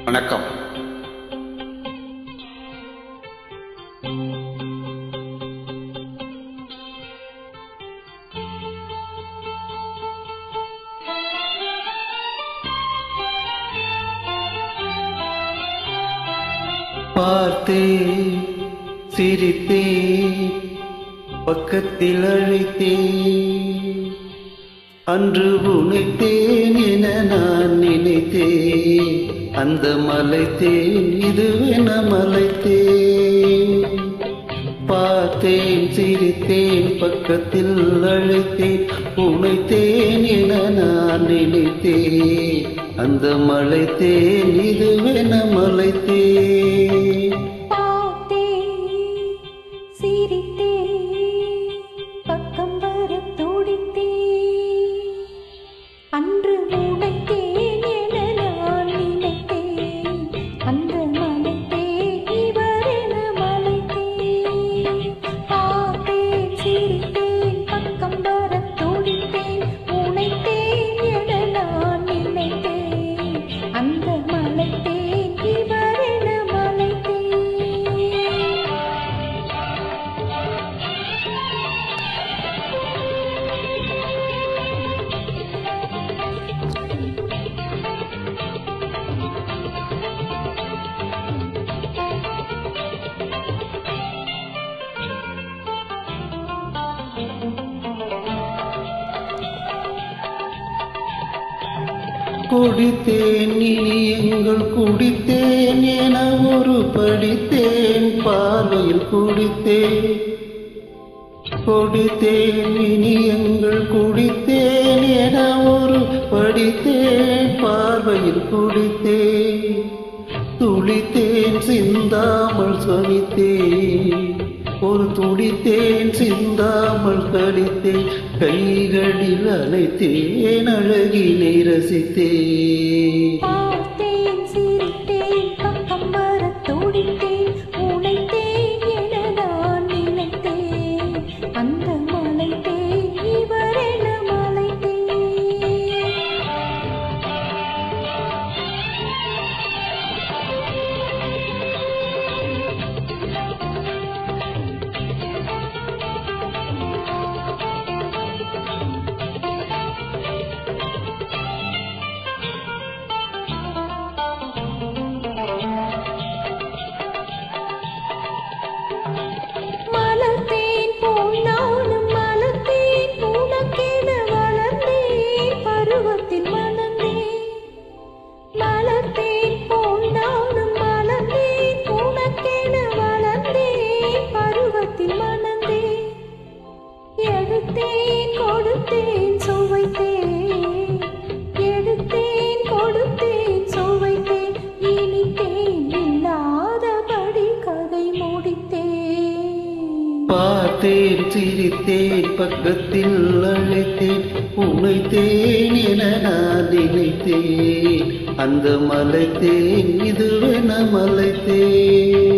வணக்கம். பார்த்தே சிரித்தே பக்கத்தில் அழைத்தே அன்று உனைத்தேன் என நான் நினைத்தேன். அந்த மலைத்தேன் இதுவென மலைத்தேன். பார்த்தேன் சிரித்தேன் பக்கத்தில் அழைத்தேன் உனைத்தேன் என நான் நினைத்தேன். அந்த மலைத்தேன் இதுவென மலைத்தேன். பார்த்தேன் சிரித்தேன் பக்கம் வர துடித்தேன். அன்று உனைத்தேன் என நான் நினைத்தேன். அந்த மலைத்தேன் இவரென மலைத்தேன். பார்த்தேன் சிரித்தேன் பக்கம் வர துடித்தேன். உனைத்தேன் என நான் நினைத்தேன். அந்த மலைத்தேன் இவரென மலைத்தேன். குடித்தேன் இனி எங்கள் குடித்தேன் என ஒரு படித்தேன் பார்வையில் குடித்தேன். குடித்தேன் இனி எங்கள் குடித்தேன் என ஒரு படித்தேன் பார்வையில் குடித்தேன். துளித்தேன் சிந்தாமல் சொனித்தேன். ஒரு துடித்தேன் சிந்தாமல் கடித்தேன். கைகளில் அழைத்தேன் அழகினை ரசித்தேன். பார்த்தேன் சிரித்தேன் பக்கம் வர துடித்தேன். உனைத்தேன் என நான் நினைத்தேன். அந்த மலைத்தேன் இவரென மலைத்தேன். மலர்த்தேன் போல் நானும் மலர்த்தேன். உனக்கென வளர்ந்தேன் பருவத்தில் மணந்தேன். மலர்த்தேன் போல் நானும் மலர்ந்தேன். உனக்கென வளர்ந்தேன் பருவத்தில் மணந்தேன். எடுத்தேன் கொடுத்தேன் சுவைத்தேன். எடுத்தேன் கொடுத்தேன் சுவைத்தேன். இனித்தேன் இல்லாதபடி கதை முடித்தேன். பார்த்தேன் சிரித்தேன் பக்கத்தில் அழைத்தேன் உனைத்தேன் என நான் நினைத்தேன். அந்த மலைத்தேன் இதுவென மலைத்தேன்.